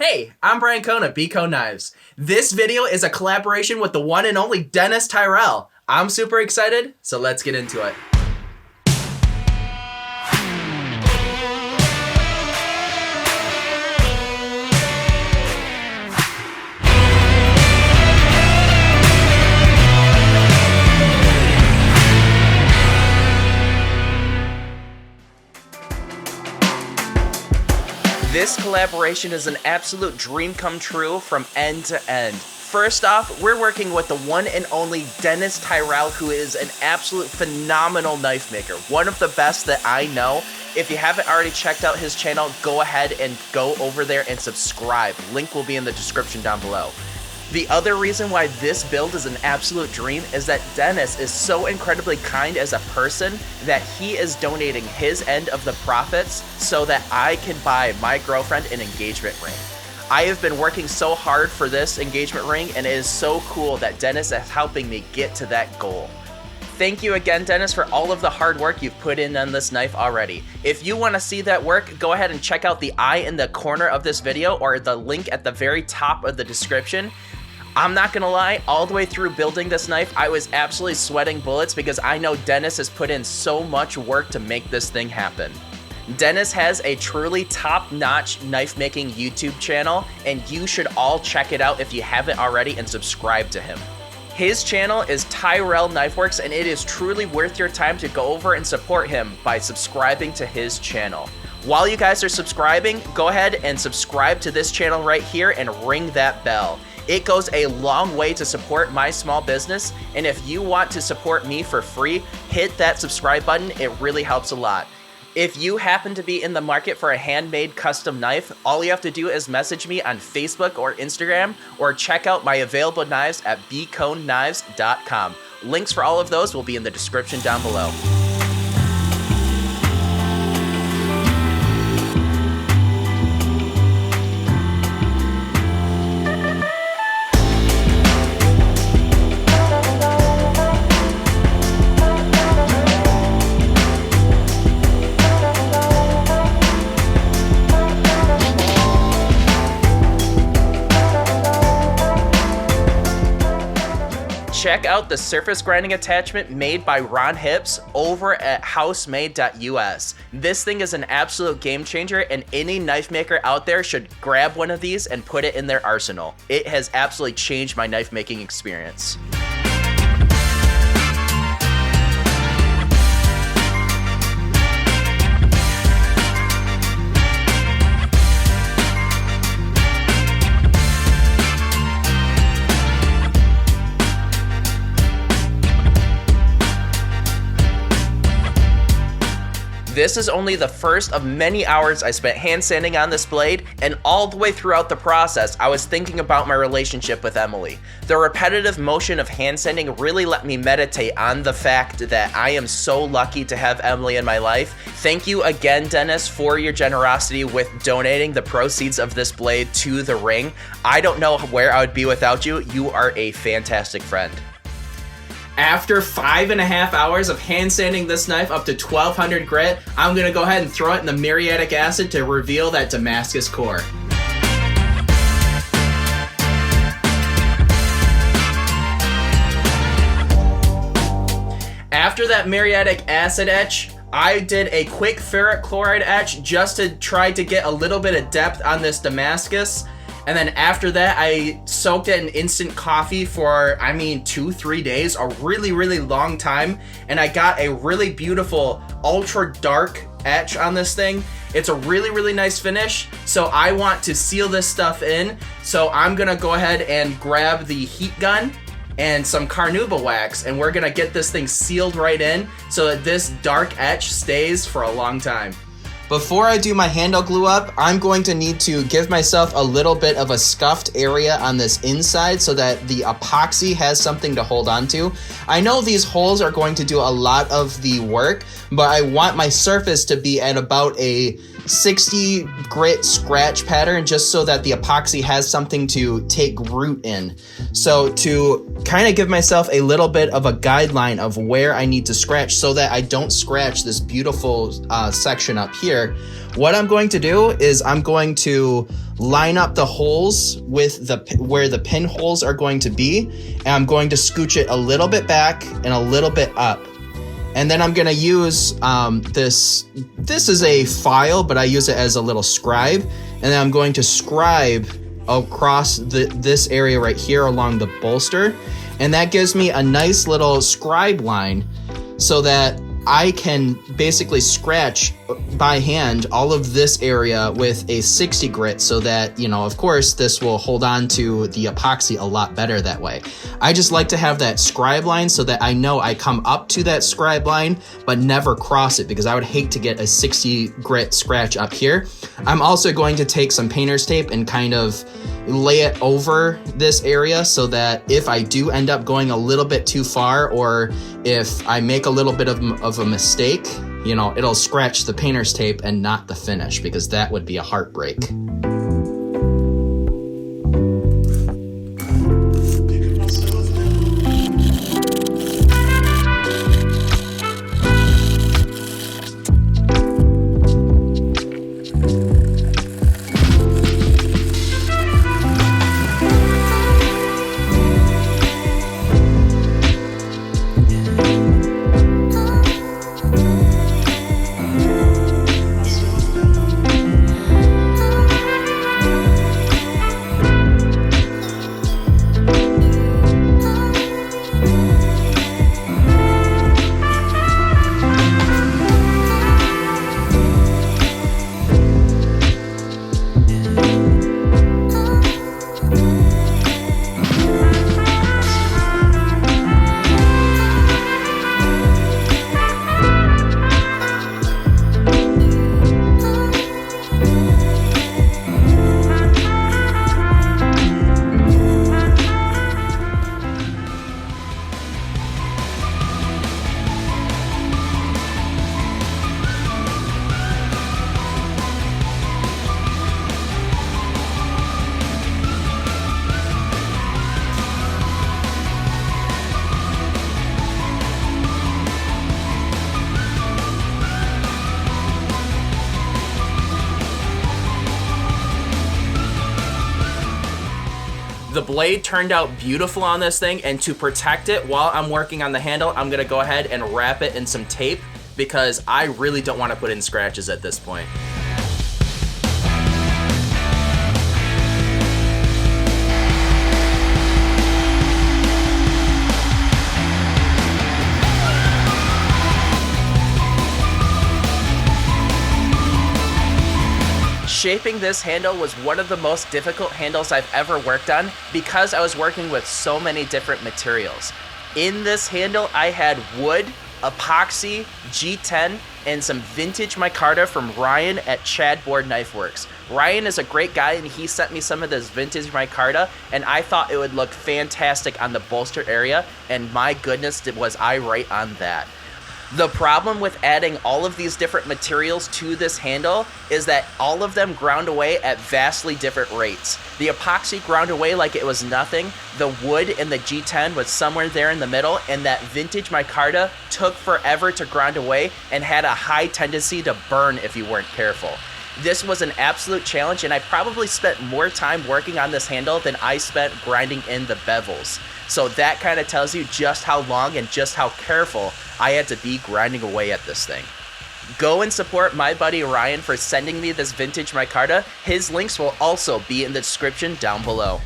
Hey, I'm Bryan of BCone Knives. This video is a collaboration with the one and only Dennis Tyrell. I'm super excited, so let's get into it. This collaboration is an absolute dream come true from end to end. First off, we're working with the one and only Dennis Tyrell, who is an absolute phenomenal knife maker. One of the best that I know. If you haven't already checked out his channel, go ahead and go over there and subscribe. Link will be in the description down below. The other reason why this build is an absolute dream is that Dennis is so incredibly kind as a person that he is donating his end of the profits so that I can buy my girlfriend an engagement ring. I have been working so hard for this engagement ring, and it is so cool that Dennis is helping me get to that goal. Thank you again, Dennis, for all of the hard work you've put in on this knife already. If you want to see that work, go ahead and check out the eye in the corner of this video or the link at the very top of the description. I'm not gonna lie, all the way through building this knife, I was absolutely sweating bullets because I know Dennis has put in so much work to make this thing happen. Dennis has a truly top-notch knife-making YouTube channel, and you should all check it out if you haven't already and subscribe to him. His channel is Tyrell Knifeworks, and it is truly worth your time to go over and support him by subscribing to his channel. While you guys are subscribing, go ahead and subscribe to this channel right here and ring that bell. It goes a long way to support my small business, and if you want to support me for free, hit that subscribe button. It really helps a lot. If you happen to be in the market for a handmade custom knife, all you have to do is message me on Facebook or Instagram, or check out my available knives at bconeknives.com. Links for all of those will be in the description down below. Check out the surface grinding attachment made by Ron Hips over at housemade.us. This thing is an absolute game changer, and any knife maker out there should grab one of these and put it in their arsenal. It has absolutely changed my knife making experience. This is only the first of many hours I spent hand sanding on this blade, and all the way throughout the process, I was thinking about my relationship with Emily. The repetitive motion of hand sanding really let me meditate on the fact that I am so lucky to have Emily in my life. Thank you again, Dennis, for your generosity with donating the proceeds of this blade to the ring. I don't know where I would be without you. You are a fantastic friend. After 5.5 hours of hand sanding this knife up to 1200 grit, I'm gonna go ahead and throw it in the muriatic acid to reveal that Damascus core. After that muriatic acid etch, I did a quick ferric chloride etch just to try to get a little bit of depth on this Damascus. And then after that, I soaked it in instant coffee for, 2-3 days, a really, really long time. And I got a really beautiful, ultra dark etch on this thing. It's a really, really nice finish. So I want to seal this stuff in. So I'm gonna go ahead and grab the heat gun and some carnauba wax, and we're gonna get this thing sealed right in so that this dark etch stays for a long time. Before I do my handle glue up, I'm going to need to give myself a little bit of a scuffed area on this inside so that the epoxy has something to hold on to. I know these holes are going to do a lot of the work, but I want my surface to be at about a 60 grit scratch pattern just so that the epoxy has something to take root in. So to kind of give myself a little bit of a guideline of where I need to scratch so that I don't scratch this beautiful section up here, what I'm going to do is I'm going to line up the holes with where the pinholes are going to be, and I'm going to scooch it a little bit back and a little bit up. And then I'm going to use this is a file, but I use it as a little scribe. And then I'm going to scribe across this area right here along the bolster. And that gives me a nice little scribe line so that I can basically scratch by hand all of this area with a 60 grit so that, you know, of course, this will hold on to the epoxy a lot better that way. I just like to have that scribe line so that I know I come up to that scribe line, but never cross it, because I would hate to get a 60 grit scratch up here. I'm also going to take some painter's tape and kind of lay it over this area so that if I do end up going a little bit too far, or if I make a little bit of a mistake, you know, it'll scratch the painter's tape and not the finish, because that would be a heartbreak. The blade turned out beautiful on this thing, and to protect it while I'm working on the handle, I'm gonna go ahead and wrap it in some tape because I really don't want to put in scratches at this point. Shaping this handle was one of the most difficult handles I've ever worked on because I was working with so many different materials. In this handle, I had wood, epoxy, G10, and some vintage micarta from Bryan at Tyrell Knifeworks. Bryan is a great guy, and he sent me some of this vintage micarta, and I thought it would look fantastic on the bolster area, and my goodness, was I right on that. The problem with adding all of these different materials to this handle is that all of them ground away at vastly different rates. The epoxy ground away like it was nothing, the wood and the G10 was somewhere there in the middle, and that vintage micarta took forever to ground away and had a high tendency to burn if you weren't careful. This was an absolute challenge, and I probably spent more time working on this handle than I spent grinding in the bevels. So that kind of tells you just how long and just how careful I had to be grinding away at this thing. Go and support my buddy Ryan for sending me this vintage micarta. His links will also be in the description down below.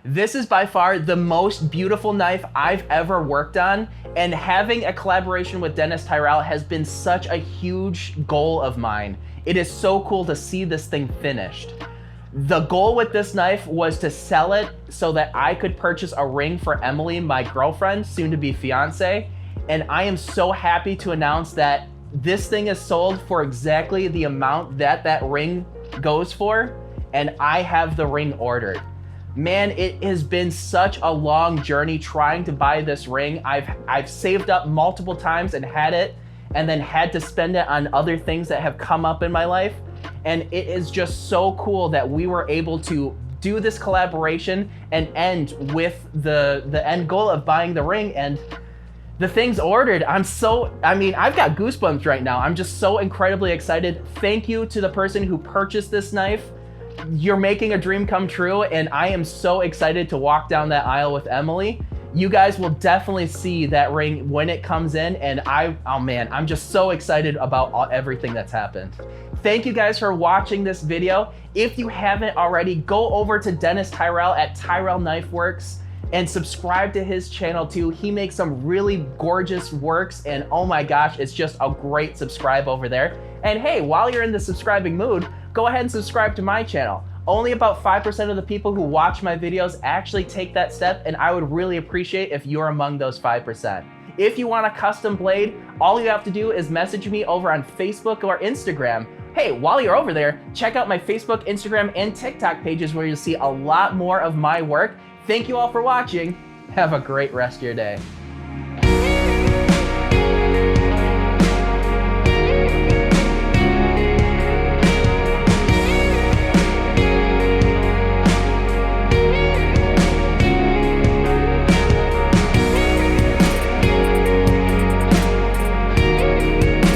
This is by far the most beautiful knife I've ever worked on, and having a collaboration with Dennis Tyrell has been such a huge goal of mine. It is so cool to see this thing finished. The goal with this knife was to sell it so that I could purchase a ring for Emily, my girlfriend, soon to be fiance, and I am so happy to announce that this thing is sold for exactly the amount that that ring goes for, and I have the ring ordered. Man, it has been such a long journey trying to buy this ring. I've saved up multiple times and had it, and then had to spend it on other things that have come up in my life. And it is just so cool that we were able to do this collaboration and end with the end goal of buying the ring, and the thing's ordered. I've got goosebumps right now. I'm just so incredibly excited. Thank you to the person who purchased this knife. You're making a dream come true, and I am so excited to walk down that aisle with Emily. You guys will definitely see that ring when it comes in, and I'm just so excited about everything that's happened. Thank you guys for watching this video. If you haven't already, go over to Dennis Tyrell at Tyrell Knifeworks and subscribe to his channel too. He makes some really gorgeous works, and oh my gosh, it's just a great subscribe over there. And hey, while you're in the subscribing mood, go ahead and subscribe to my channel. Only about 5% of the people who watch my videos actually take that step, and I would really appreciate if you're among those 5%. If you want a custom blade, all you have to do is message me over on Facebook or Instagram. Hey, while you're over there, check out my Facebook, Instagram, and TikTok pages where you'll see a lot more of my work. Thank you all for watching. Have a great rest of your day.